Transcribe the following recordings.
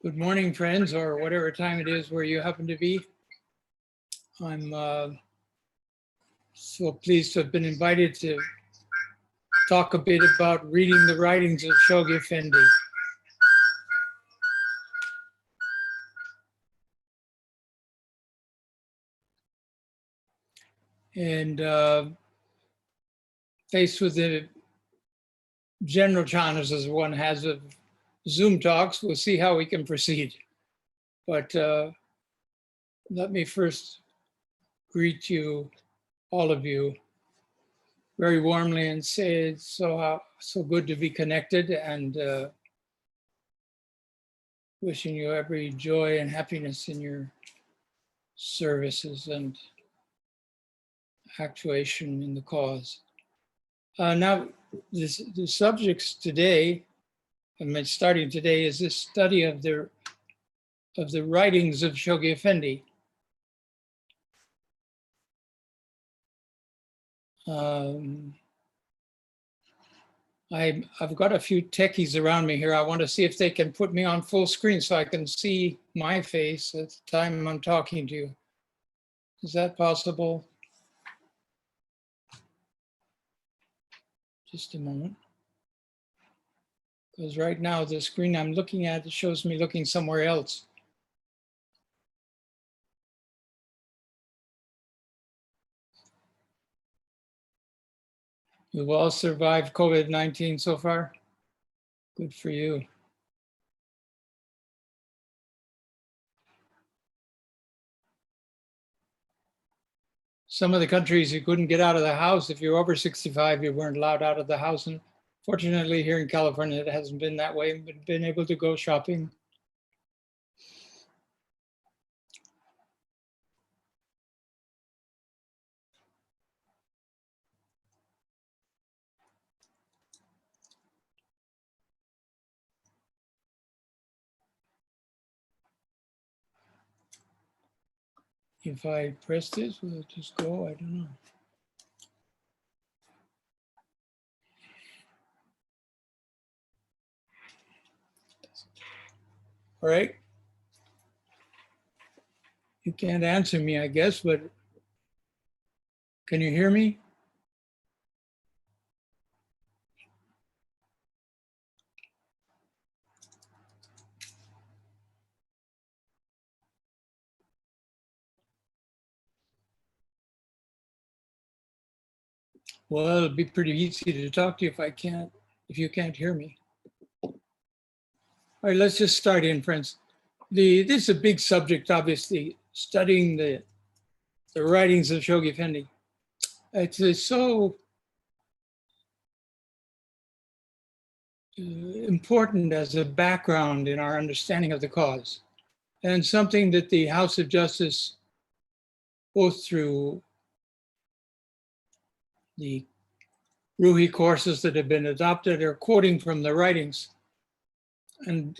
Good morning, friends, or whatever time it is where you happen to be. I'm so pleased to have been invited to talk a bit about reading the writings of Shoghi Effendi. And faced with the general challenges one has of Zoom talks, we'll see how we can proceed. But let me first greet you, all of you, very warmly and say it's so good to be connected, and wishing you every joy and happiness in your services and actuation in the cause. Now, the subjects today, starting today, is this study of the writings of Shoghi Effendi. I've got a few techies around me here. I want to see if they can put me on full screen so I can see my face at the time I'm talking to you. Is that possible? Just a moment. Because right now the screen I'm looking at, it shows me looking somewhere else. You've all survived COVID-19 so far? Good for you. Some of the countries you couldn't get out of the house. If you're over 65, you weren't allowed out of the house. And fortunately here in California, it hasn't been that way, but been able to go shopping. If I press this, will it just go? I don't know. All right. You can't answer me, I guess, but can you hear me? Well, it'll be pretty easy to talk to you if you can't hear me. All right, let's just start in, friends. This is a big subject, obviously, studying the writings of Shoghi Effendi. It's so important as a background in our understanding of the cause, and something that the House of Justice, both through the Ruhi courses that have been adopted, are quoting from the writings. And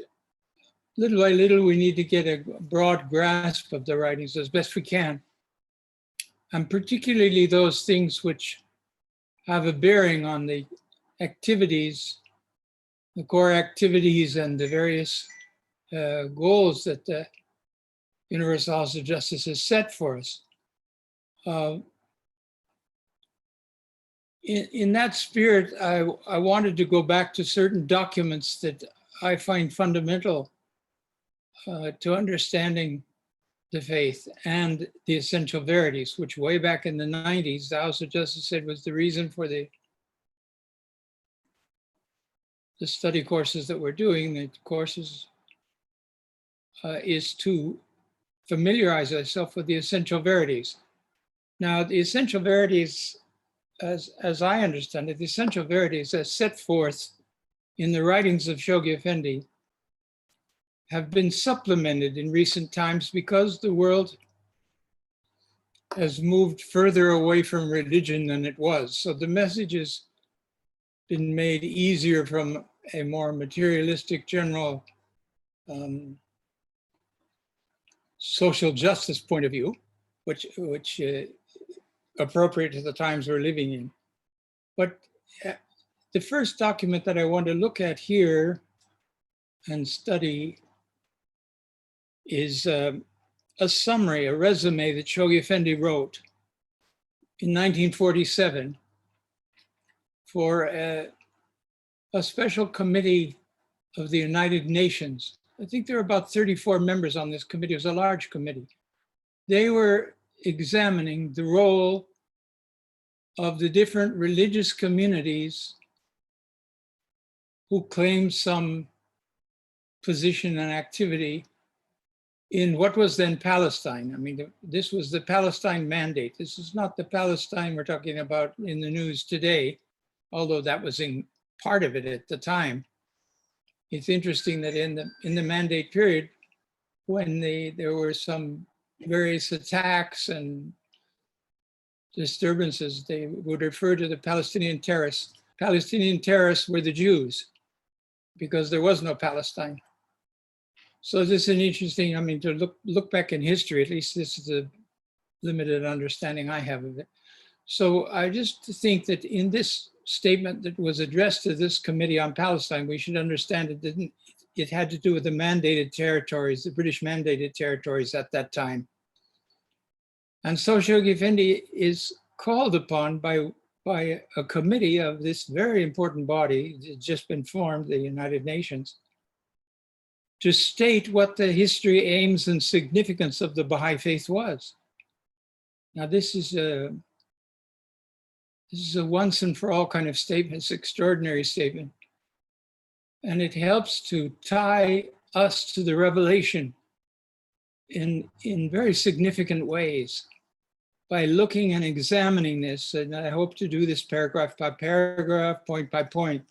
little by little, we need to get a broad grasp of the writings as best we can. And particularly those things which have a bearing on the activities, the core activities and the various goals that the Universal House of Justice has set for us. In that spirit, I wanted to go back to certain documents that I find fundamental to understanding the faith and the essential verities, which way back in the 90s, the House of Justice said was the reason for the study courses that we're doing. The courses is to familiarize ourselves with the essential verities. Now, the essential verities, as I understand it, the essential verities as set forth in the writings of Shoghi Effendi have been supplemented in recent times because the world has moved further away from religion than it was. So the message has been made easier from a more materialistic general social justice point of view, which appropriate to the times we're living in. But the first document that I want to look at here and study is a summary, a resume that Shoghi Effendi wrote in 1947 for a special committee of the United Nations. I think there are about 34 members on this committee. It was a large committee. They were examining the role of the different religious communities who claimed some position and activity in what was then Palestine. I mean, this was the Palestine Mandate. This is not the Palestine we're talking about in the news today, although that was in part of it at the time. It's interesting that in the Mandate period, when there were some various attacks and disturbances, they would refer to the Palestinian terrorists. Palestinian terrorists were the Jews, because there was no Palestine. So this is an interesting, I mean, to look back in history, at least this is a limited understanding I have of it. So I just think that in this statement that was addressed to this committee on Palestine, we should understand it had to do with the mandated territories, the British mandated territories at that time. And so Shoghi Effendi is called upon by a committee of this very important body, it's just been formed, the United Nations, to state what the history, aims, and significance of the Baha'i faith was. Now, this is a once and for all kind of statement, it's an extraordinary statement. And it helps to tie us to the revelation in very significant ways by looking and examining this. And I hope to do this paragraph by paragraph, point by point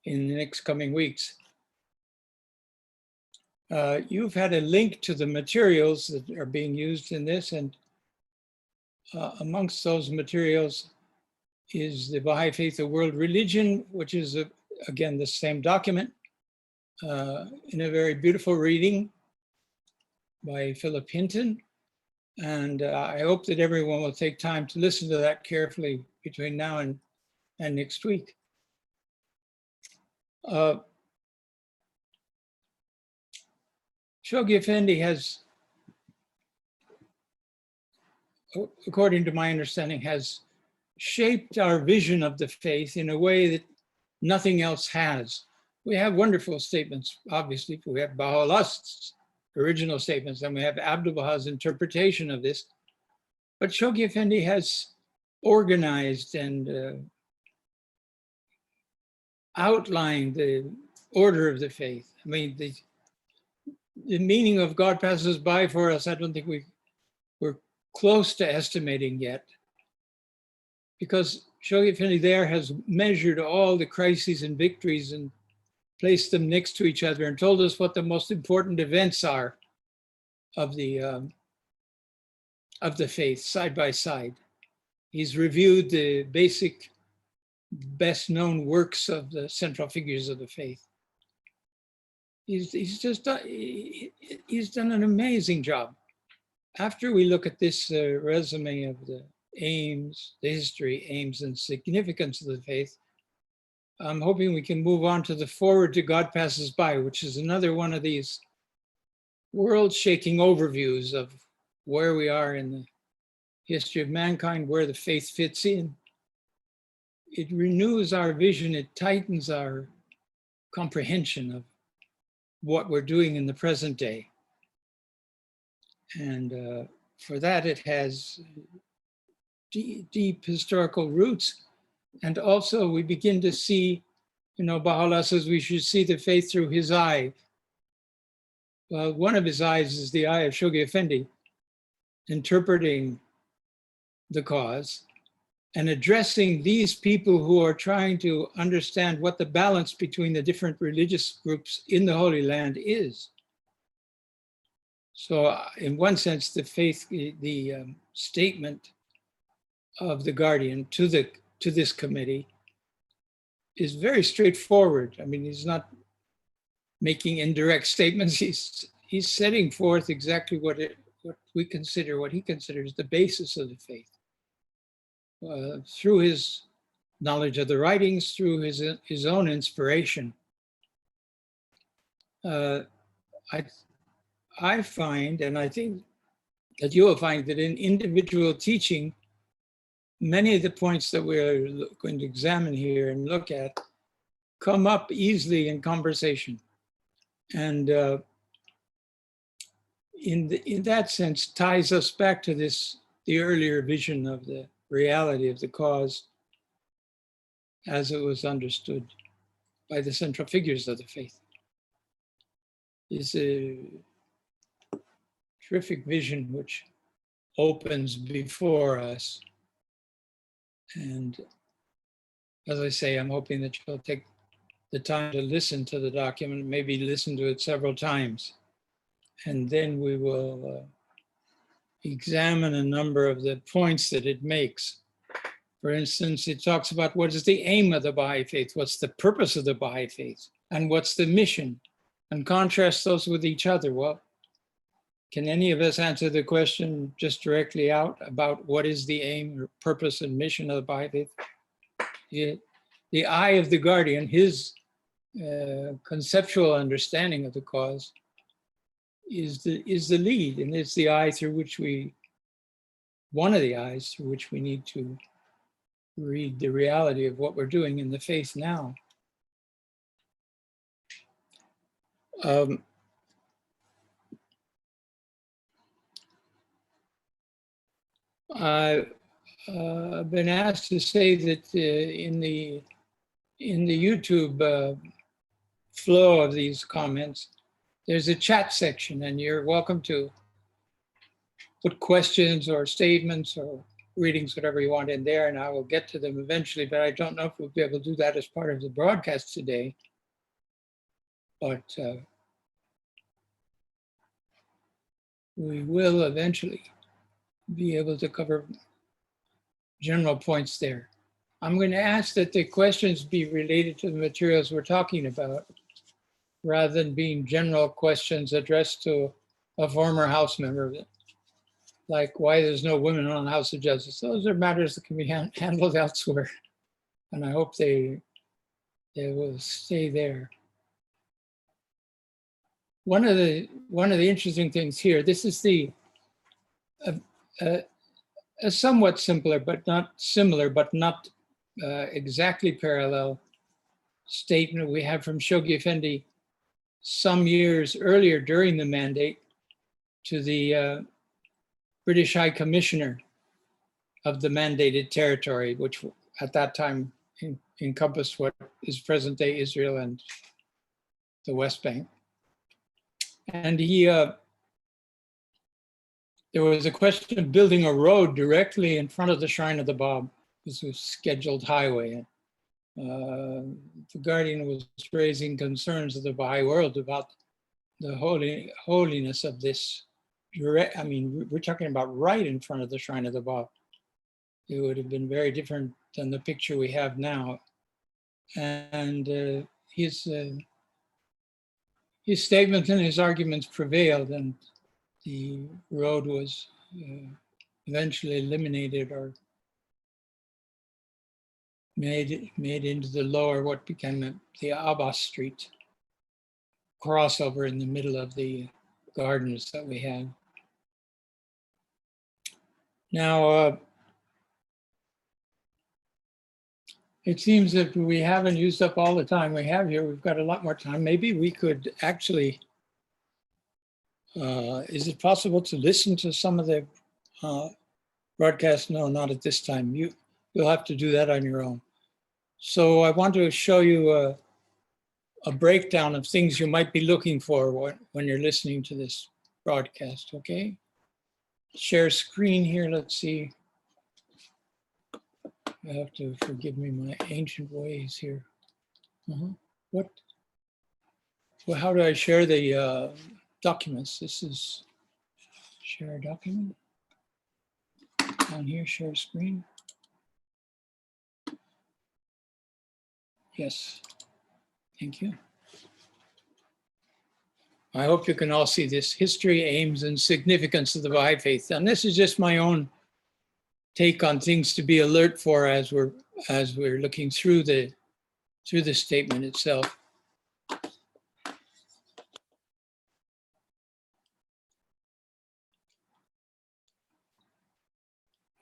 in the next coming weeks. You've had a link to the materials that are being used in this, and amongst those materials is the Baha'i Faith, a World Religion, which is, again, the same document in a very beautiful reading by Philip Hinton. And I hope that everyone will take time to listen to that carefully between now and next week. Shoghi Effendi has, according to my understanding, has shaped our vision of the faith in a way that nothing else has. We have wonderful statements, obviously. We have Baha'u'llah's original statements, and we have Abdu'l-Baha's interpretation of this. But Shoghi Effendi has organized and outlined the order of the faith. I mean, the meaning of God passes by for us, I don't think we're close to estimating yet, because Shoghi Effendi there has measured all the crises and victories and placed them next to each other and told us what the most important events are of the faith, side by side. He's reviewed the basic, best known works of the central figures of the faith. He's done an amazing job. After we look at this resume of the aims, the history, aims, and significance of the faith, I'm hoping we can move on to the Forward to God Passes By, which is another one of these world-shaking overviews of where we are in the history of mankind, where the faith fits in. It renews our vision, it tightens our comprehension of what we're doing in the present day. And for that, it has deep historical roots. And also we begin to see, Baha'u'llah says we should see the faith through his eye. Well, one of his eyes is the eye of Shoghi Effendi, interpreting the cause and addressing these people who are trying to understand what the balance between the different religious groups in the Holy Land is. So in one sense, the faith, the statement of the Guardian to this committee is very straightforward. I mean, he's not making indirect statements. He's setting forth exactly what he considers the basis of the faith. Through his knowledge of the writings, through his own inspiration. I find, and I think that you will find, that in individual teaching, many of the points that we're going to examine here and look at come up easily in conversation. And in that sense, ties us back to the earlier vision of the reality of the cause as it was understood by the central figures of the faith. It's a terrific vision which opens before us. And as I say, I'm hoping that you'll take the time to listen to the document, maybe listen to it several times. And then we will examine a number of the points that it makes. For instance, it talks about what is the aim of the Baha'i faith, what's the purpose of the Baha'i faith, and what's the mission, and contrast those with each other. Well, can any of us answer the question just directly out about what is the aim or purpose and mission of the Baha'i faith? The eye of the guardian, his conceptual understanding of the cause is the lead, and it's the eye through which one of the eyes through which we need to read the reality of what we're doing in the faith now. I've been asked to say that in the YouTube flow of these comments, there's a chat section, and you're welcome to put questions or statements or readings, whatever you want in there, and I will get to them eventually, but I don't know if we'll be able to do that as part of the broadcast today. But we will eventually be able to cover general points there. I'm going to ask that the questions be related to the materials we're talking about, rather than being general questions addressed to a former House member, like why there's no women on the House of Justice. Those are matters that can be handled elsewhere, and I hope they will stay there. One of the interesting things here, this is a somewhat simpler, but not similar, but not exactly parallel statement we have from Shoghi Effendi some years earlier during the mandate to the British High Commissioner of the mandated territory, which at that time encompassed what is present-day Israel and the West Bank. And there was a question of building a road directly in front of the Shrine of the Bab. This was a scheduled highway. The Guardian was raising concerns of the Baha'i world about the holiness of this. I mean, we're talking about right in front of the Shrine of the Bab. It would have been very different than the picture we have now. And his statements and his arguments prevailed, and the road was eventually eliminated or made into the lower, what became the Abbas Street crossover in the middle of the gardens that we have. Now, it seems that we haven't used up all the time we have here. We've got a lot more time. Maybe we could actually, is it possible to listen to some of the broadcasts? No, not at this time. You'll have to do that on your own. So I want to show you a breakdown of things you might be looking for when you're listening to this broadcast, okay? Share screen here, let's see. I have to forgive me my ancient ways here. Well, how do I share the documents? This is share document. Down here, share screen. Yes, thank you. I hope you can all see this: history, aims, and significance of the Baha'i faith. And this is just my own take on things to be alert for as we're looking through the statement itself.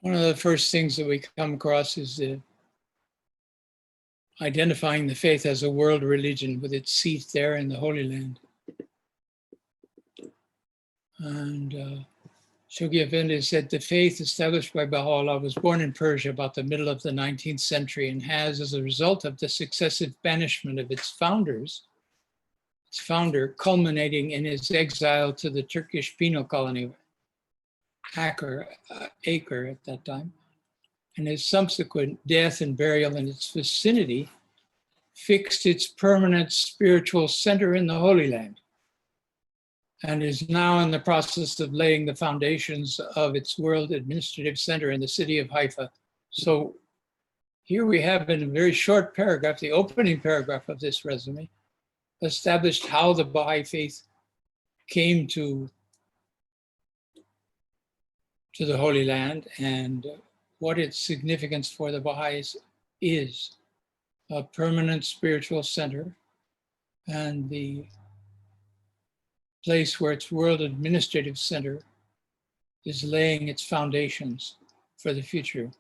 One of the first things that we come across is identifying the faith as a world religion with its seat there in the Holy Land. And Shoghi Effendi said, the faith established by Baha'u'llah was born in Persia about the middle of the 19th century and has, as a result of the successive banishment of its founder culminating in his exile to the Turkish penal colony, Acre at that time, and his subsequent death and burial in its vicinity, fixed its permanent spiritual center in the Holy Land, and is now in the process of laying the foundations of its world administrative center in the city of Haifa. So here we have in a very short paragraph, the opening paragraph of this resume, established how the Baha'i faith came to the Holy Land and what its significance for the Baha'is is. A permanent spiritual center and the place where its world administrative center is laying its foundations for the future.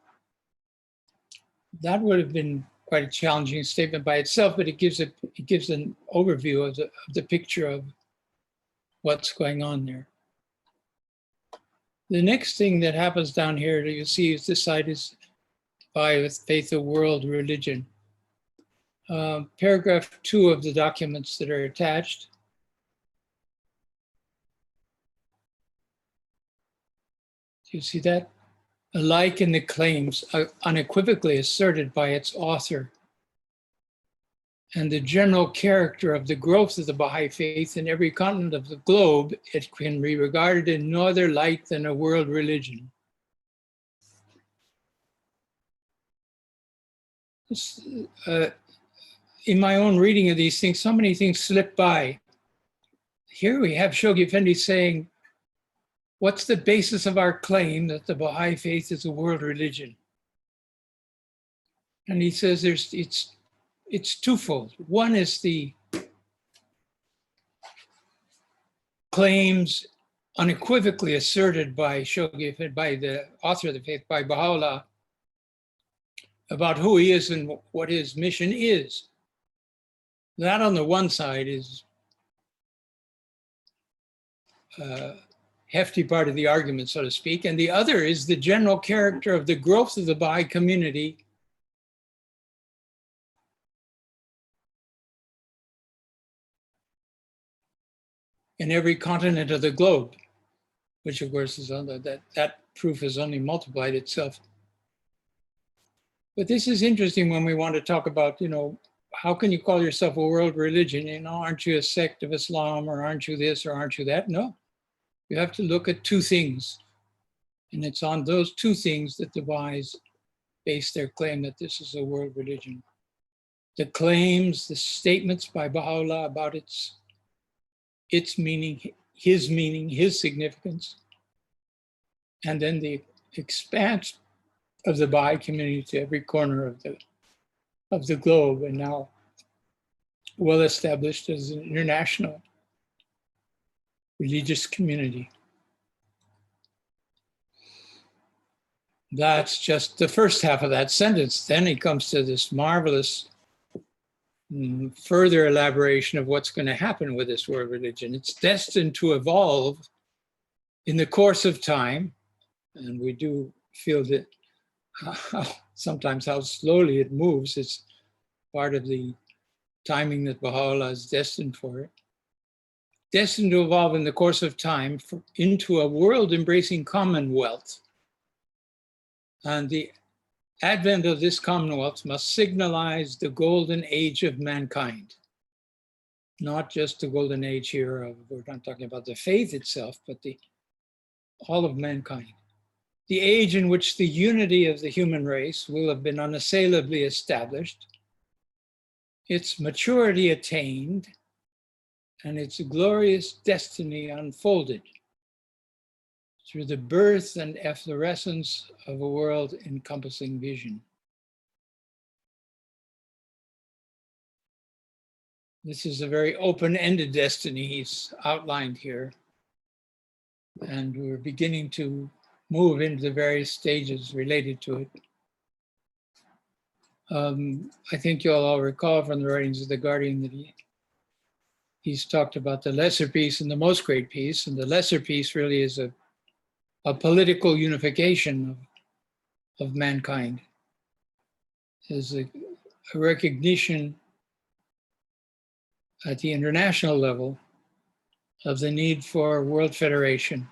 That would have been quite a challenging statement by itself, but it gives an overview of the picture of what's going on there. The next thing that happens down here that you see is this side is by faith, a world religion. Paragraph 2 of the documents that are attached. Do you see that? Alike in the claims unequivocally asserted by its author and the general character of the growth of the Baha'i faith in every continent of the globe, it can be regarded in no other light than a world religion. In my own reading of these things, so many things slip by. Here we have Shoghi Effendi saying, what's the basis of our claim that the Baha'i faith is a world religion? And he says it's twofold. One is the claims unequivocally asserted by Shoghi Effendi, by the author of the faith, by Baha'u'llah, about who he is and what his mission is. That on the one side is a hefty part of the argument, so to speak, and the other is the general character of the growth of the Baha'i community in every continent of the globe, which of course is that proof has only multiplied itself. But this is interesting when we want to talk about, how can you call yourself a world religion? Aren't you a sect of Islam, or aren't you this, or aren't you that? No, you have to look at two things. And it's on those two things that the Baha'is base their claim that this is a world religion. The claims, the statements by Baha'u'llah about its meaning, his significance, and then the expanse of the Baha'i community to every corner of the globe, and now well established as an international religious community. That's just the first half of that sentence. Then he comes to this marvelous further elaboration of what's going to happen with this world religion. It's destined to evolve in the course of time, and we do feel that sometimes how slowly it moves. It's part of the timing that Baha'u'llah is destined for it. Destined to evolve in the course of time into a world-embracing commonwealth. And the advent of this commonwealth must signalize the golden age of mankind. Not just the golden age here of, we're not talking about the faith itself, but all of mankind. The age in which the unity of the human race will have been unassailably established, its maturity attained, and its glorious destiny unfolded through the birth and efflorescence of a world-encompassing vision. This is a very open-ended destiny he's outlined here, and we're beginning to move into the various stages related to it. I think you'll all recall from the writings of the Guardian that he's talked about the lesser peace and the most great peace, and the lesser peace really is a political unification of mankind, is a recognition at the international level of the need for world federation.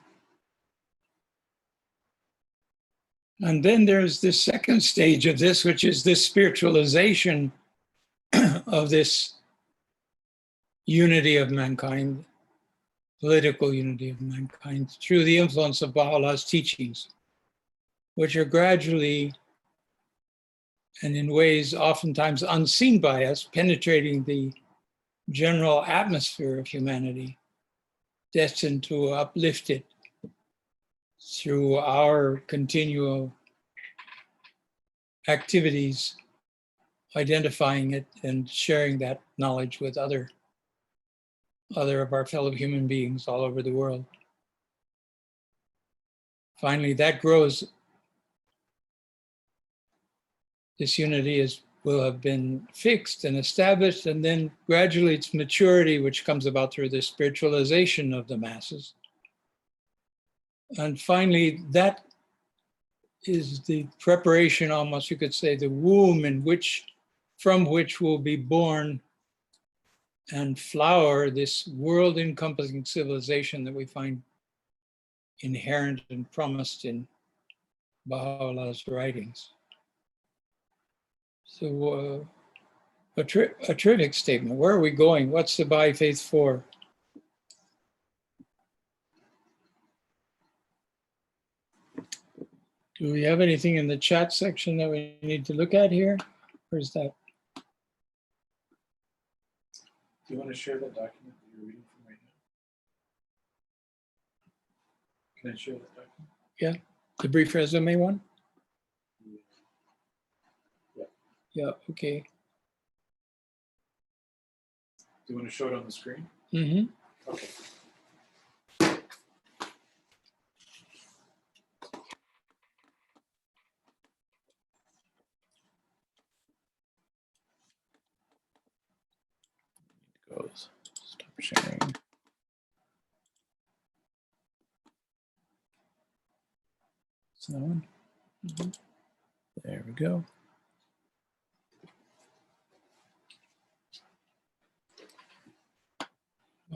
And then there's this second stage of this, which is this spiritualization of this unity of mankind, political unity of mankind, through the influence of Baha'u'llah's teachings, which are gradually and in ways oftentimes unseen by us, penetrating the general atmosphere of humanity, destined to uplift it through our continual activities, identifying it and sharing that knowledge with other of our fellow human beings all over the world. Finally, that grows. This unity will have been fixed and established, and then gradually its maturity, which comes about through the spiritualization of the masses. And finally, that is the preparation, almost you could say, the womb from which will be born and flower this world-encompassing civilization that we find inherent and promised in Baha'u'llah's writings. So a terrific statement. Where are we going? What's the Baha'i faith for? Do we have anything in the chat section that we need to look at here? Or is that? Do you want to share that document that you're reading from right now? Can I share that document? Yeah, the brief resume one? Yeah. Yeah, okay. Do you want to show it on the screen? Mm-hmm. Okay. Goes. Stop sharing. It's that one. Mm-hmm. There we go.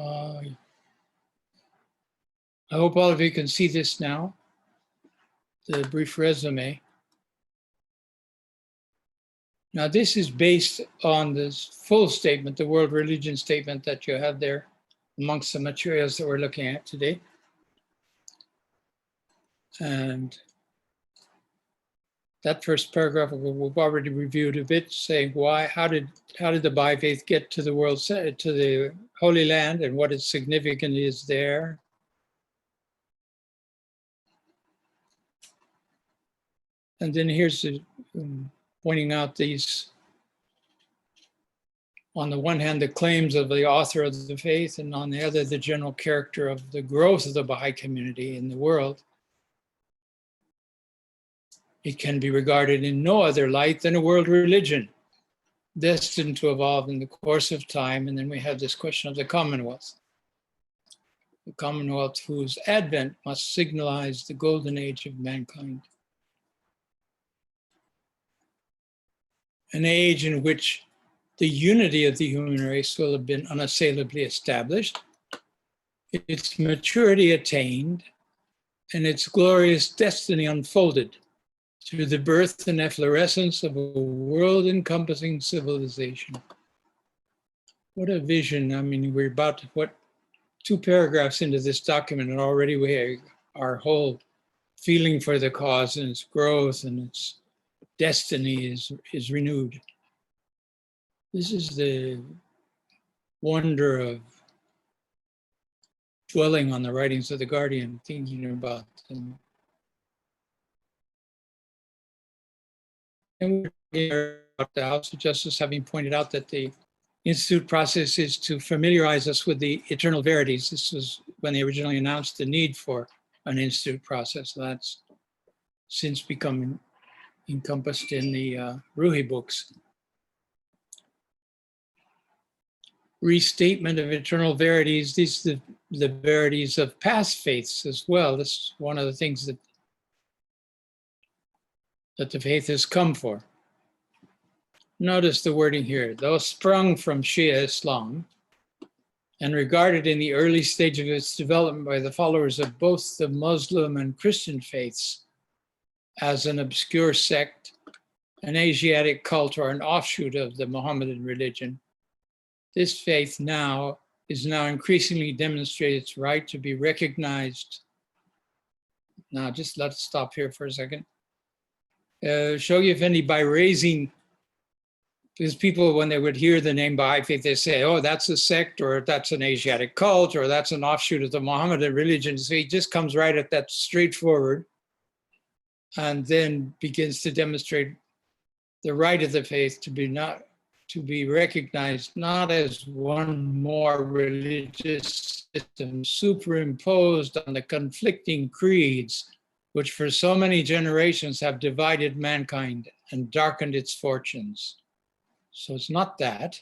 I hope all of you can see this now, the brief resume. Now, this is based on this full statement, the world religion statement that you have there amongst the materials that we're looking at today. And that first paragraph we've already reviewed a bit, saying how did the Baha'i faith get to the world, to the Holy Land, and what its significance is there. And then here's pointing out these, on the one hand, the claims of the author of the faith, and on the other, the general character of the growth of the Baha'i community in the world. It can be regarded in no other light than a world religion, destined to evolve in the course of time. And then we have this question of the Commonwealth. The Commonwealth whose advent must signalize the golden age of mankind. An age in which the unity of the human race will have been unassailably established, its maturity attained, and its glorious destiny unfolded through the birth and efflorescence of a world-encompassing civilization. What a vision. I mean, we're about, 2 paragraphs into this document, and already we have our whole feeling for the cause and its growth and its destiny is renewed. This is the wonder of dwelling on the writings of the Guardian, thinking about them. And we're about the House of Justice having pointed out that the Institute process is to familiarize us with the eternal verities. This was when they originally announced the need for an Institute process. So that's since become encompassed in the Ruhi books. Restatement of eternal verities, these are the verities of past faiths as well. This is one of the things that the faith has come for. Notice the wording here, though sprung from Shia Islam and regarded in the early stage of its development by the followers of both the Muslim and Christian faiths as an obscure sect, an Asiatic cult, or an offshoot of the Mohammedan religion, this faith is now increasingly demonstrated its right to be recognized. Now, just let's stop here for a second. Shoghi Effendi, by raising, because people, when they would hear the name Baha'i faith, they say, oh, that's a sect, or that's an Asiatic cult, or that's an offshoot of the Mohammedan religion. So he just comes right at that straightforward and then begins to demonstrate the right of the faith to be recognized not as one more religious system superimposed on the conflicting creeds which for so many generations have divided mankind and darkened its fortunes. So it's not that,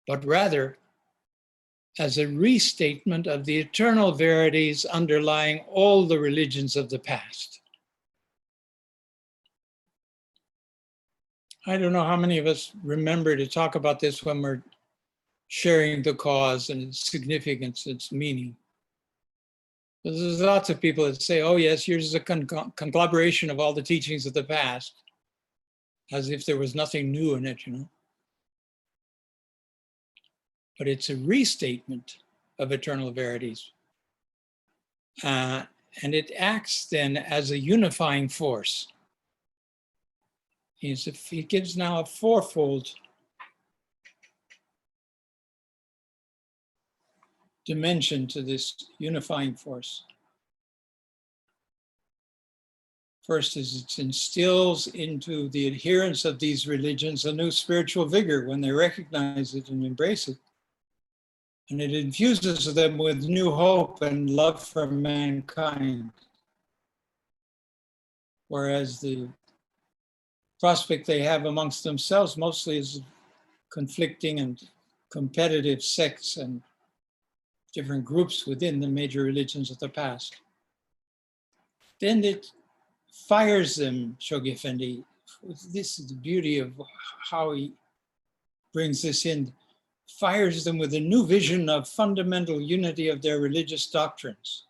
but rather as a restatement of the eternal verities underlying all the religions of the past. I don't know how many of us remember to talk about this when we're sharing the cause and its significance, its meaning. There's lots of people that say, oh yes, yours is a conglomeration of all the teachings of the past, as if there was nothing new in it, you know. But it's a restatement of eternal verities. And it acts then as a unifying force. He gives now a fourfold dimension to this unifying force. First is it instills into the adherents of these religions a new spiritual vigor when they recognize it and embrace it. And it infuses them with new hope and love for mankind. Whereas the prospect they have amongst themselves mostly is conflicting and competitive sects and different groups within the major religions of the past. Then it fires them, Shoghi Effendi. This is the beauty of how he brings this in. Fires them with a new vision of fundamental unity of their religious doctrines.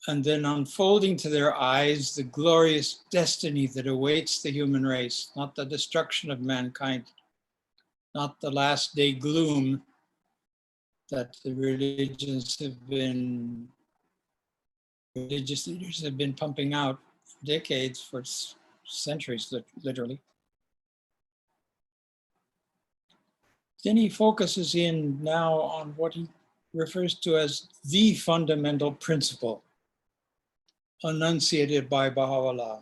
And then unfolding to their eyes the glorious destiny that awaits the human race, not the destruction of mankind, not the last day gloom that the religious leaders have been pumping out for decades, for centuries, literally. Then he focuses in now on what he refers to as the fundamental principle enunciated by Baha'u'llah.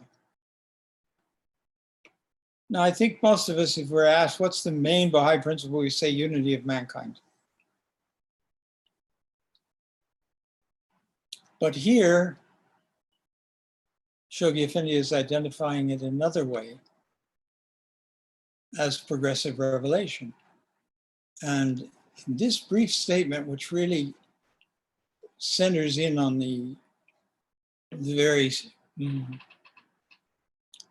Now, I think most of us, if we're asked what's the main Baha'i principle, we say unity of mankind. But here, Shoghi Effendi is identifying it another way as progressive revelation. And in this brief statement, which really centers in on the very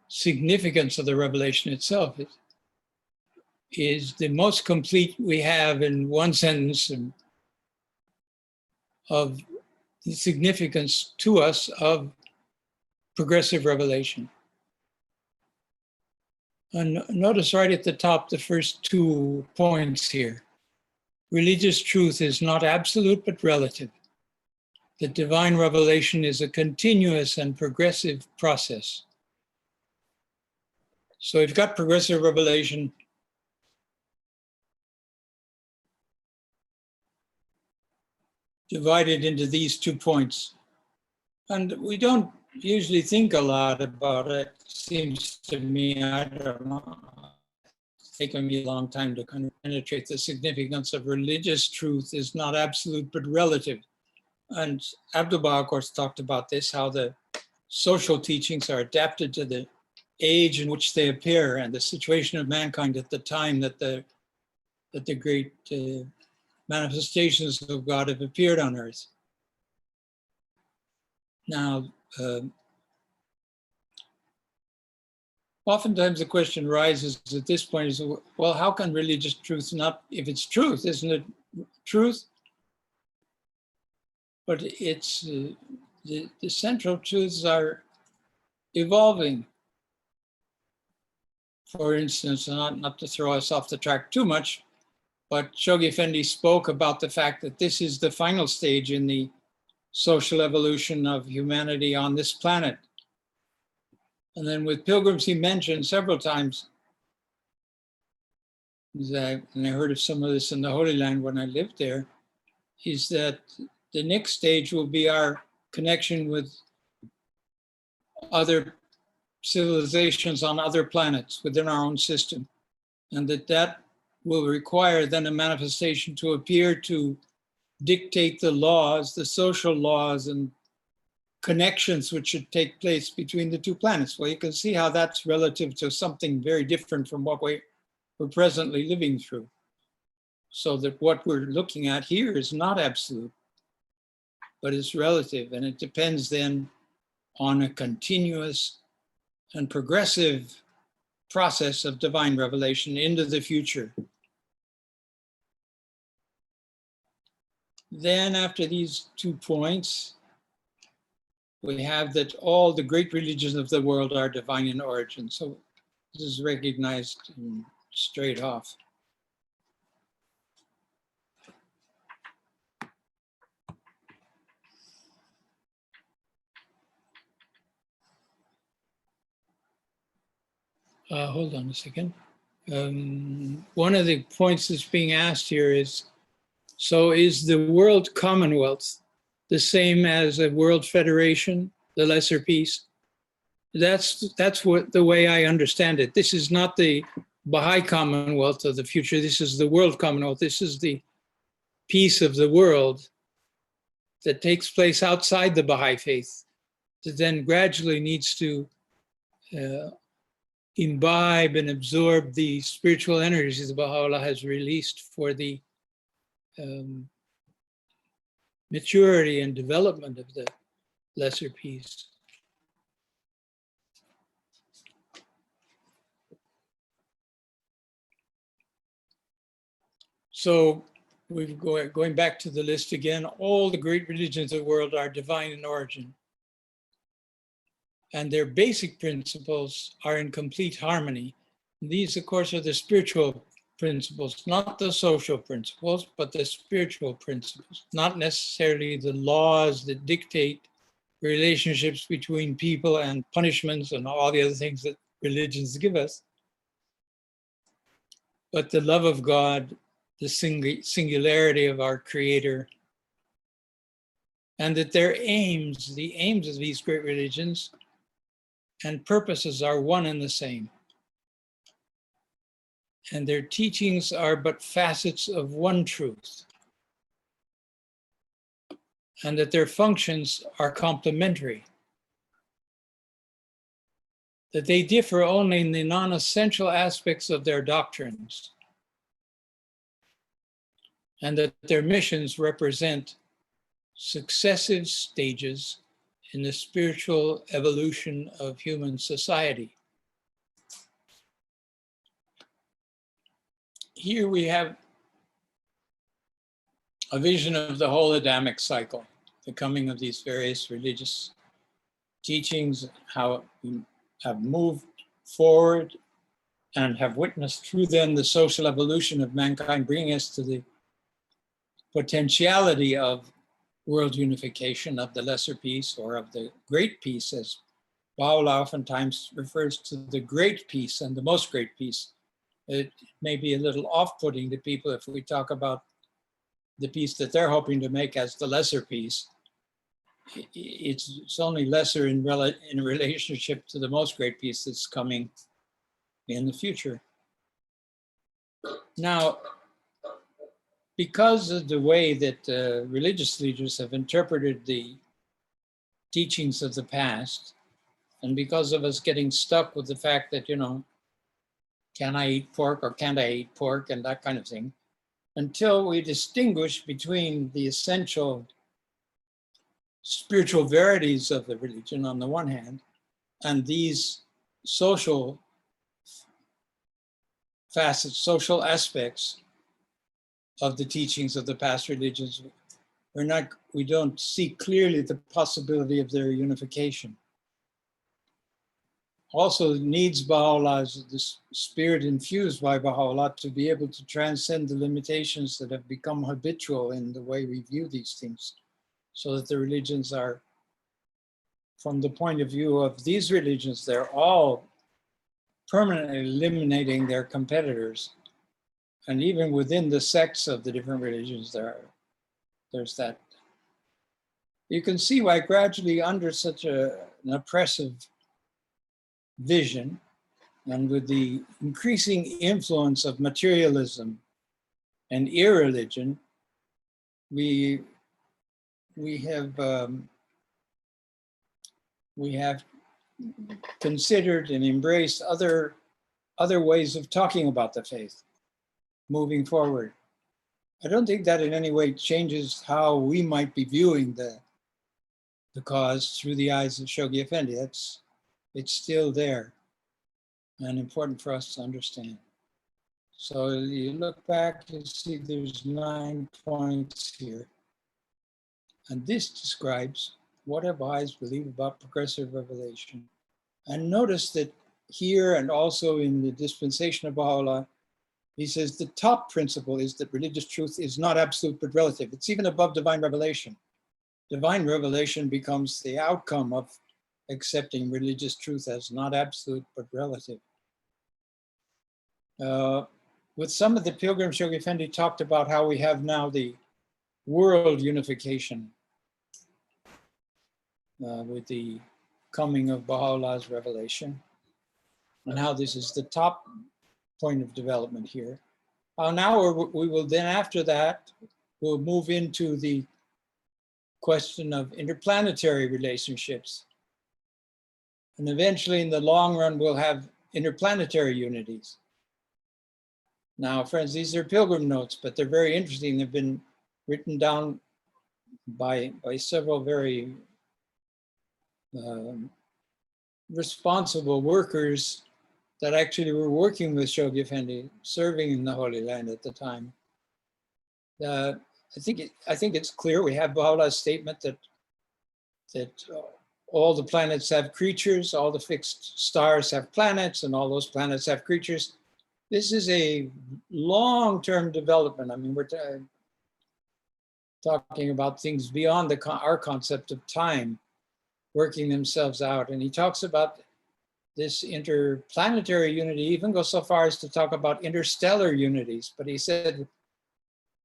significance of the revelation itself, is the most complete we have in one sentence of the significance to us of progressive revelation. And notice right at the top, the first 2 points here. Religious truth is not absolute, but relative. The divine revelation is a continuous and progressive process. So you've got progressive revelation. Divided into these 2 points. And we don't usually think a lot about it, seems to me. I don't know. It's taken me a long time to kind of penetrate the significance of religious truth is not absolute, but relative. And Abdu'l-Baha, of course, talked about this, how the social teachings are adapted to the age in which they appear and the situation of mankind at the time that the great manifestations of God have appeared on earth. Now, oftentimes the question rises at this point is, well, how can religious truth not, if it's truth, isn't it truth? But it's, the central truths are evolving. For instance, not to throw us off the track too much, but Shoghi Effendi spoke about the fact that this is the final stage in the social evolution of humanity on this planet. And then with pilgrims, he mentioned several times, and I heard of some of this in the Holy Land when I lived there, is that the next stage will be our connection with other civilizations on other planets within our own system. And that will require then a manifestation to appear to dictate the laws, the social laws and connections which should take place between the two planets. Well, you can see how that's relative to something very different from what we're presently living through. So that what we're looking at here is not absolute, but it's relative, and it depends then on a continuous and progressive process of divine revelation into the future. Then after these 2 points, we have that all the great religions of the world are divine in origin. So this is recognized straight off. Hold on a second. One of the points that's being asked here is, so is the World Commonwealth the same as a World Federation, the lesser peace? That's what the way I understand it. This is not the Baha'i Commonwealth of the future. This is the World Commonwealth. This is the peace of the world that takes place outside the Baha'i faith, that then gradually needs to imbibe and absorb the spiritual energies that Baha'u'llah has released for the maturity and development of the lesser peace. So we're going back to the list again. All the great religions of the world are divine in origin. And their basic principles are in complete harmony. These, of course, are the spiritual principles, not the social principles, but the spiritual principles, not necessarily the laws that dictate relationships between people and punishments and all the other things that religions give us, but the love of God, the singularity of our Creator, and that their aims, the aims of these great religions and purposes are one and the same. And their teachings are but facets of one truth, and that their functions are complementary, that they differ only in the non-essential aspects of their doctrines, and that their missions represent successive stages in the spiritual evolution of human society. Here we have a vision of the whole Adamic cycle, the coming of these various religious teachings, how we have moved forward and have witnessed through them the social evolution of mankind, bringing us to the potentiality of world unification, of the lesser peace or of the great peace, as Baha'u'llah oftentimes refers to the great peace and the most great peace. It may be a little off-putting to people if we talk about the peace that they're hoping to make as the lesser peace. It's only lesser in relationship to the most great peace that's coming in the future. Now, because of the way that religious leaders have interpreted the teachings of the past, And because of us getting stuck with the fact that, you know, can I eat pork or can't I eat pork and that kind of thing, until we distinguish between the essential spiritual verities of the religion on the one hand, and these social facets, social aspects of the teachings of the past religions, we don't see clearly the possibility of their unification. Also needs Baha'u'llah, this spirit infused by Baha'u'llah, to be able to transcend the limitations that have become habitual in the way we view these things, so that the religions are, from the point of view of these religions, they're all permanently eliminating their competitors. And even within the sects of the different religions, there's that. You can see why gradually, under such an oppressive vision, and with the increasing influence of materialism and irreligion, we have considered and embraced other ways of talking about the faith moving forward. I don't think that in any way changes how we might be viewing the cause through the eyes of Shoghi Effendi. It's still there and important for us to understand. So you look back, you see there's 9 points here. And this describes what our Baha'is believe about progressive revelation. And notice that here, and also in the dispensation of Baha'u'llah, he says the top principle is that religious truth is not absolute but relative. It's even above divine revelation. Divine revelation becomes the outcome of accepting religious truth as not absolute but relative. With some of the pilgrims, Shoghi Effendi talked about how we have now the world unification with the coming of Baha'u'llah's revelation, and how this is the top point of development here. Now we will then, after that, we'll move into the question of interplanetary relationships. And eventually, in the long run, we'll have interplanetary unities. Now, friends, these are pilgrim notes, but they're very interesting. They've been written down by several very responsible workers that actually were working with Shoghi Effendi, serving in the Holy Land at the time. I think it's clear. We have Baha'u'llah's statement that all the planets have creatures, all the fixed stars have planets, and all those planets have creatures. This is a long-term development. I mean, we're talking about things beyond our concept of time, working themselves out. And he talks about this interplanetary unity, even goes so far as to talk about interstellar unities. But he said,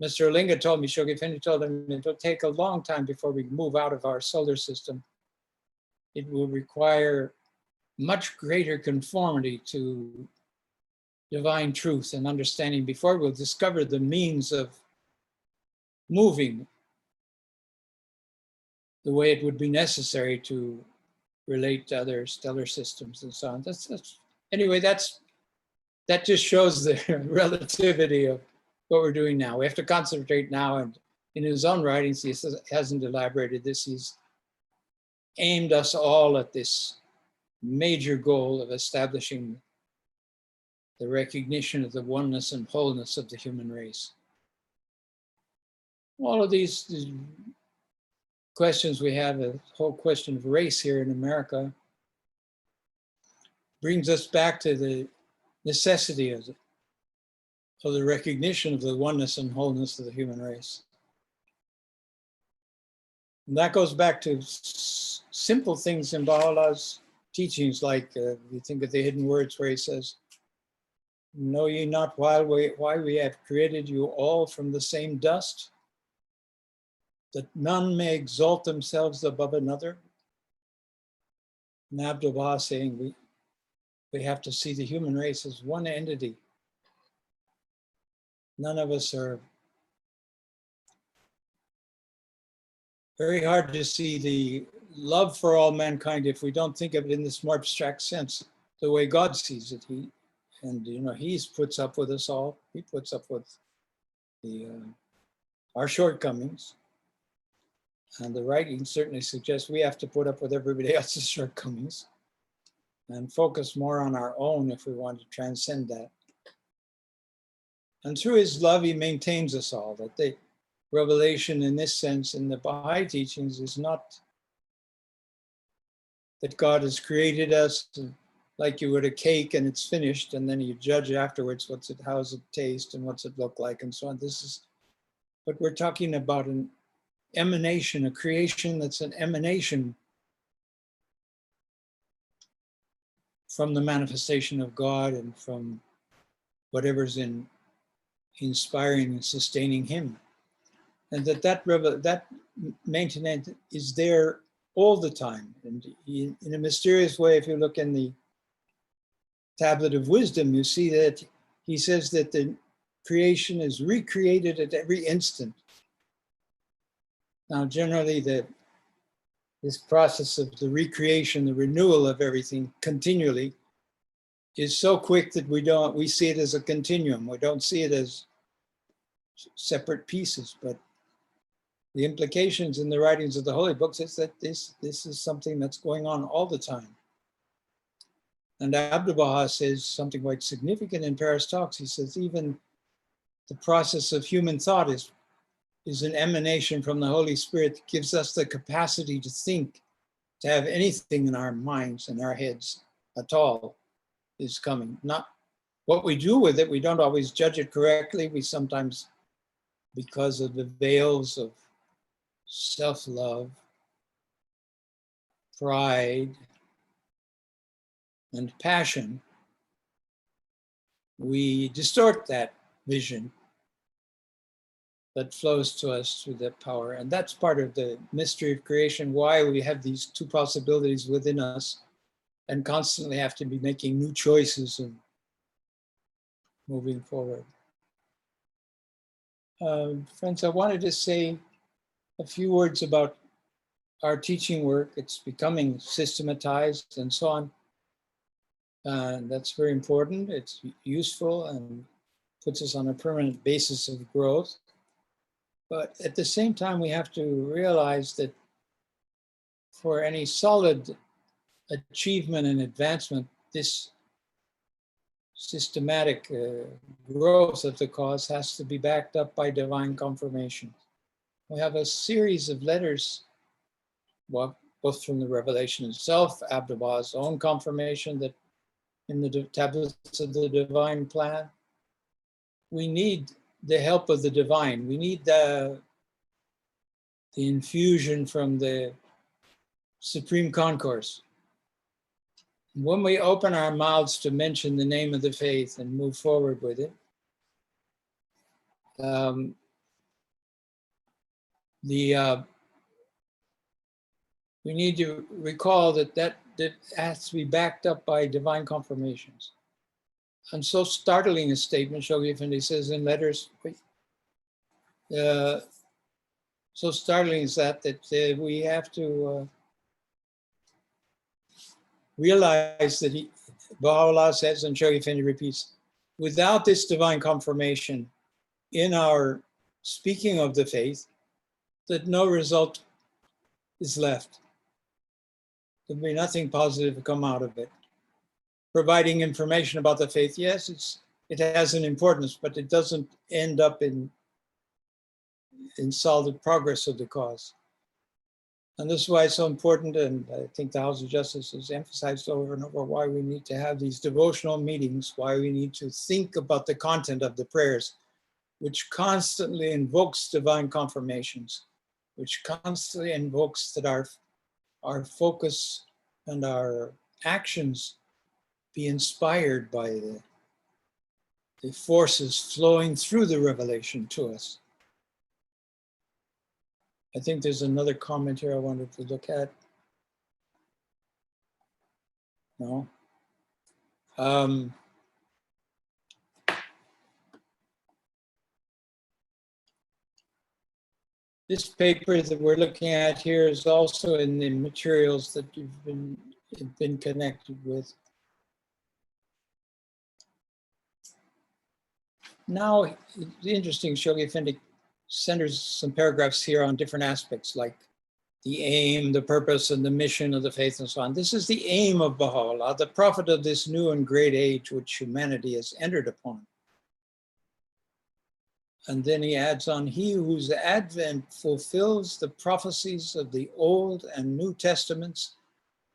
Mr. Olinga told me, Shoghi Effendi told him, it'll take a long time before we move out of our solar system. It will require much greater conformity to divine truth and understanding before we'll discover the means of moving the way it would be necessary to relate to other stellar systems and so on. Anyway, that just shows the relativity of what we're doing now. We have to concentrate now, and in his own writings, he hasn't elaborated this. He's aimed us all at this major goal of establishing the recognition of the oneness and wholeness of the human race. All of these questions we have, the whole question of race here in America, brings us back to the necessity of the recognition of the oneness and wholeness of the human race. And that goes back to simple things in Baha'u'llah's teachings, like you think of the hidden words where he says, know ye not why we have created you all from the same dust, that none may exalt themselves above another? And Abdu'l-Baha saying we have to see the human race as one entity. None of us are. Very hard to see love for all mankind, if we don't think of it in this more abstract sense, the way God sees it. He puts up with us all. He puts up with our shortcomings. And the writing certainly suggests we have to put up with everybody else's shortcomings and focus more on our own if we want to transcend that. And through his love, he maintains us all. That the revelation in this sense in the Baha'i teachings is not that God has created us like you would a cake and it's finished, and then you judge afterwards, how does it taste and what's it look like and so on. But we're talking about an emanation, a creation that's an emanation from the manifestation of God and from whatever's inspiring and sustaining him. And that maintenance is there all the time. And in a mysterious way, if you look in the Tablet of Wisdom, you see that he says that the creation is recreated at every instant. Now, generally, this process of the recreation, the renewal of everything continually, is so quick that we see it as a continuum. We don't see it as separate pieces, but the implications in the writings of the holy books is that this is something that's going on all the time. And Abdu'l-Baha says something quite significant in Paris Talks. He says even the process of human thought is an emanation from the Holy Spirit that gives us the capacity to think, to have anything in our minds and our heads at all is coming. Not what we do with it, we don't always judge it correctly. We sometimes, because of the veils of self-love, pride, and passion, we distort that vision that flows to us through that power. And that's part of the mystery of creation, why we have these two possibilities within us and constantly have to be making new choices and moving forward. Friends, I wanted to say a few words about our teaching work. It's becoming systematized and so on. And that's very important. It's useful and puts us on a permanent basis of growth. But at the same time, we have to realize that for any solid achievement and advancement, this systematic growth of the cause has to be backed up by divine confirmation. We have a series of letters, well, both from the revelation itself, Abdu'l-Baha's own confirmation that in the tablets of the divine plan, we need the help of the divine. We need the infusion from the Supreme Concourse. When we open our mouths to mention the name of the faith and move forward with it, we need to recall that has to be backed up by divine confirmations. And so startling a statement, Shoghi Effendi says in letters, so startling is that we have to realize that Baha'u'llah says, and Shoghi Effendi repeats, without this divine confirmation in our speaking of the faith, that no result is left. There'll be nothing positive to come out of it. Providing information about the faith, yes, it has an importance, but it doesn't end up in solid progress of the cause. And this is why it's so important, and I think the House of Justice has emphasized over and over why we need to have these devotional meetings, why we need to think about the content of the prayers, which constantly invokes divine confirmations, which constantly invokes that our focus and our actions be inspired by the forces flowing through the revelation to us. I think there's another comment here I wanted to look at. No. This paper that we're looking at here is also in the materials that you've been connected with. Now, it's interesting, Shoghi Effendi centers some paragraphs here on different aspects, like the aim, the purpose, and the mission of the faith, and so on. This is the aim of Baha'u'llah, the prophet of this new and great age which humanity has entered upon. And then he adds on, he whose advent fulfills the prophecies of the Old and New Testaments,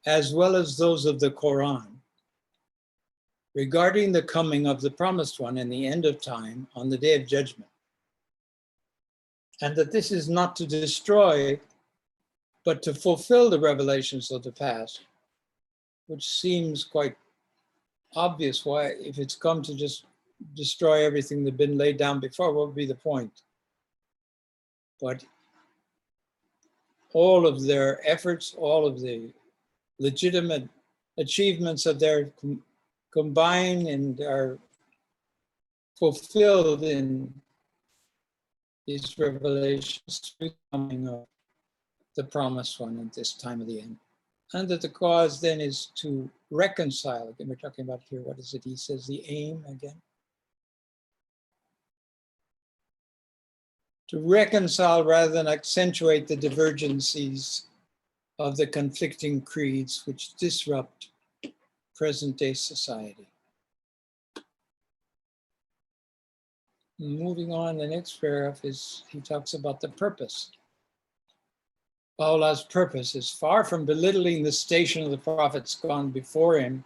as well as those of the Quran, regarding the coming of the promised one in the end of time on the day of judgment. And that this is not to destroy, but to fulfill the revelations of the past, which seems quite obvious. Why, if it's come to just destroy everything that had been laid down before, what would be the point? But all of their efforts, all of the legitimate achievements of their combine and are fulfilled in these revelations through the coming of the promised one at this time of the end. And that the cause then is to reconcile. Again, we're talking about here, what is it? He says the aim again. To reconcile rather than accentuate the divergencies of the conflicting creeds which disrupt present-day society. Moving on, the next paragraph is, he talks about the purpose. Baha'u'llah's purpose is far from belittling the station of the prophets gone before him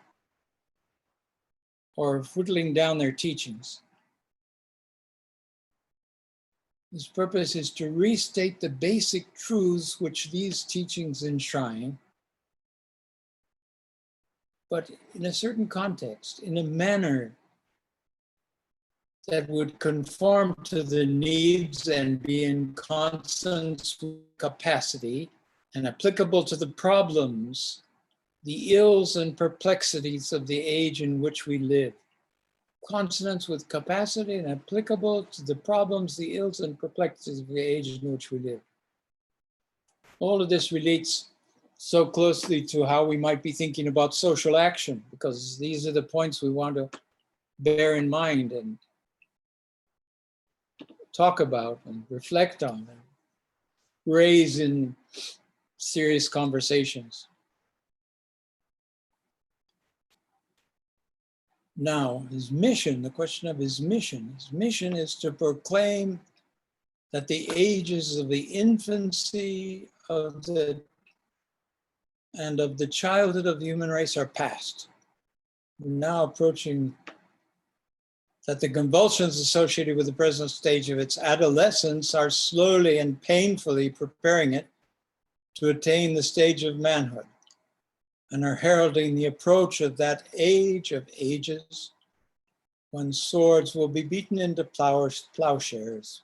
or whittling down their teachings. His purpose is to restate the basic truths which these teachings enshrine, but in a certain context, in a manner that would conform to the needs and be in consonance with capacity and applicable to the problems, the ills and perplexities of the age in which we live. Consonance with capacity and applicable to the problems, the ills and perplexities of the age in which we live. All of this relates so closely to how we might be thinking about social action, because these are the points we want to bear in mind and talk about and reflect on and raise in serious conversations. Now, his mission, the question of his mission is to proclaim that the ages of the infancy of the childhood of the human race are past. We're now approaching that the convulsions associated with the present stage of its adolescence are slowly and painfully preparing it to attain the stage of manhood, and are heralding the approach of that age of ages when swords will be beaten into plowshares,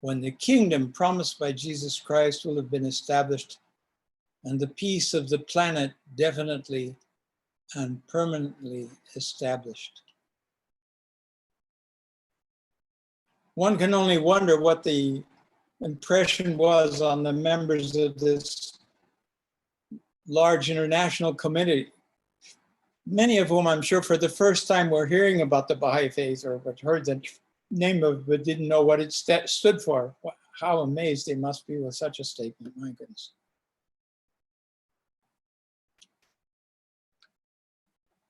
when the kingdom promised by Jesus Christ will have been established and the peace of the planet definitely and permanently established. One can only wonder what the impression was on the members of this large international committee, many of whom I'm sure for the first time were hearing about the Baha'i faith or heard the name of it, but didn't know what it stood for. How amazed they must be with such a statement, my goodness.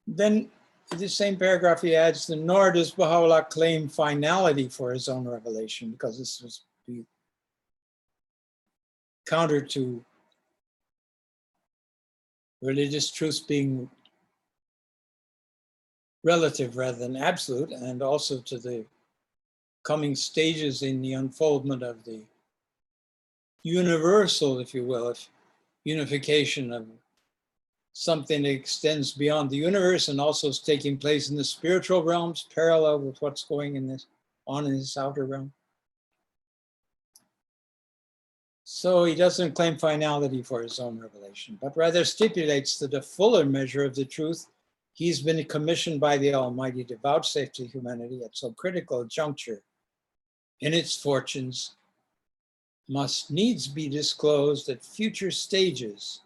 Then in this same paragraph he adds, nor does Baha'u'llah claim finality for his own revelation, because this was counter to religious truths being relative rather than absolute, and also to the coming stages in the unfoldment of the universal, if you will, of unification of something that extends beyond the universe and also is taking place in the spiritual realms, parallel with what's going in this outer realm. So he doesn't claim finality for his own revelation, but rather stipulates that a fuller measure of the truth he's been commissioned by the Almighty to vouchsafe to humanity at so critical a juncture in its fortunes must needs be disclosed at future stages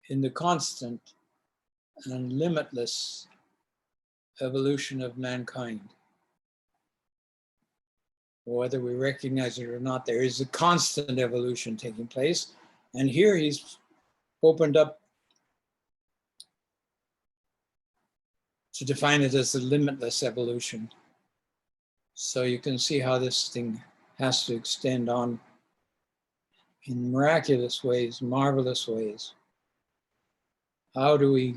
in the constant and limitless evolution of mankind. Whether we recognize it or not, there is a constant evolution taking place. And here he's opened up to define it as a limitless evolution. So you can see how this thing has to extend on in miraculous ways, marvelous ways. How do we,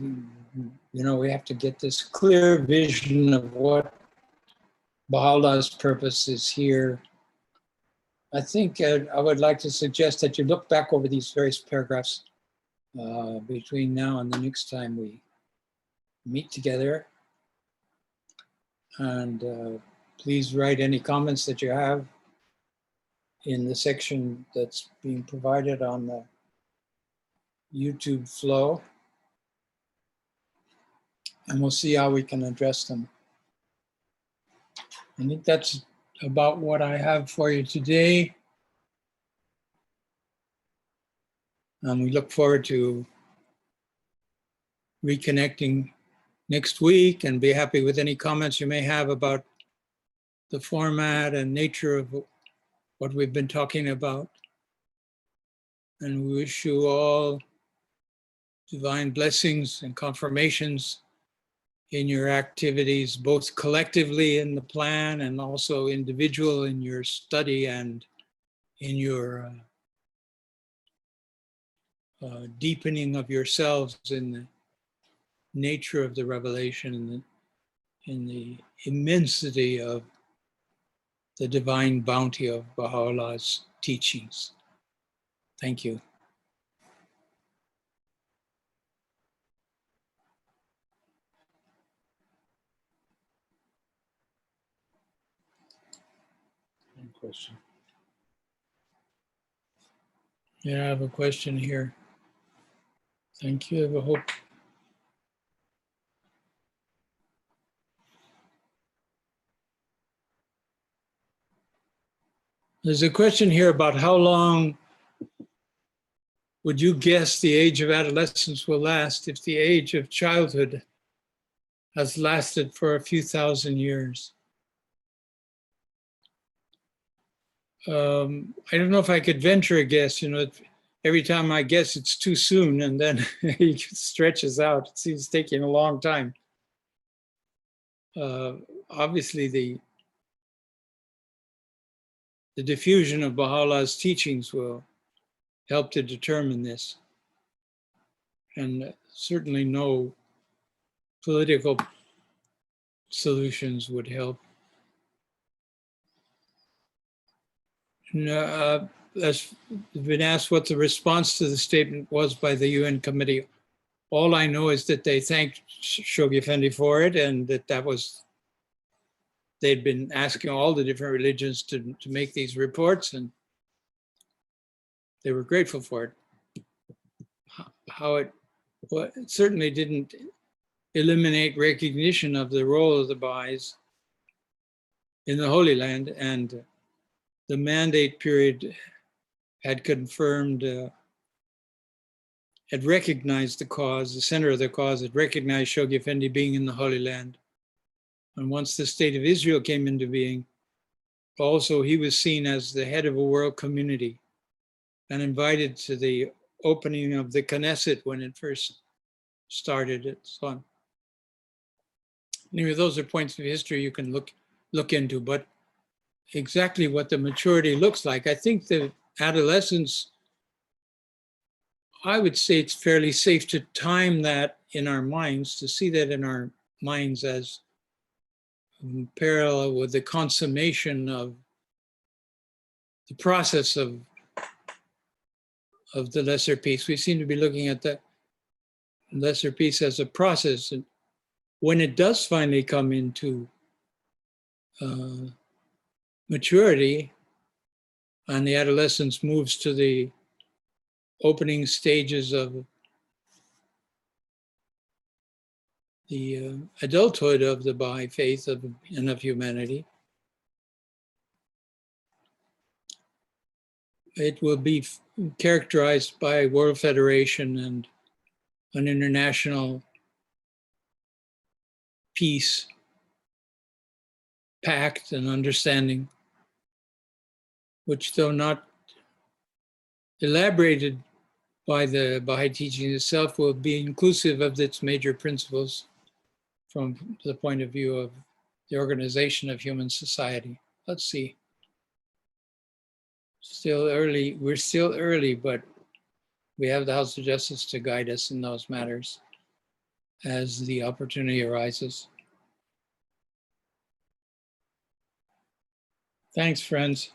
we have to get this clear vision of what Baha'u'llah's purpose is here. I think I would like to suggest that you look back over these various paragraphs between now and the next time we meet together. And please write any comments that you have in the section that's being provided on the YouTube flow. And we'll see how we can address them. I think that's about what I have for you today. We look forward to reconnecting next week, and be happy with any comments you may have about the format and nature of what we've been talking about. And we wish you all divine blessings and confirmations in your activities, both collectively in the plan and also individual in your study and in your deepening of yourselves in the nature of the revelation and in the immensity of the divine bounty of Baha'u'llah's teachings. Thank you. Any question? Yeah, I have a question here. Thank you. I hope. There's a question here about how long would you guess the age of adolescence will last if the age of childhood has lasted for a few thousand years? I don't know if I could venture a guess. Every time I guess it's too soon, and then it stretches out. It seems taking a long time. Obviously, the diffusion of Baha'u'llah's teachings will help to determine this. And certainly no political solutions would help. As been asked what the response to the statement was by the UN committee. All I know is that they thanked Shoghi Effendi for it, and that was, they'd been asking all the different religions to make these reports, and they were grateful for it. It certainly didn't eliminate recognition of the role of the Baha'is in the Holy Land, and the mandate period had confirmed, had recognized the cause, the center of the cause, had recognized Shoghi Effendi being in the Holy Land. And once the state of Israel came into being, also he was seen as the head of a world community and invited to the opening of the Knesset when it first started and so on. Anyway, those are points of history you can look into, but exactly what the maturity looks like, I think the adolescence, I would say it's fairly safe to time that in our minds, to see that in our minds as parallel with the consummation of the process of the lesser peace. We seem to be looking at the lesser peace as a process. And when it does finally come into maturity and the adolescence moves to the opening stages of the adulthood of the Baha'i faith and of humanity, it will be characterized by world federation and an international peace pact and understanding, which, though not elaborated by the Baha'i teaching itself, will be inclusive of its major principles from the point of view of the organization of human society. Let's see. Still early, we're still early, but we have the House of Justice to guide us in those matters as the opportunity arises. Thanks, friends.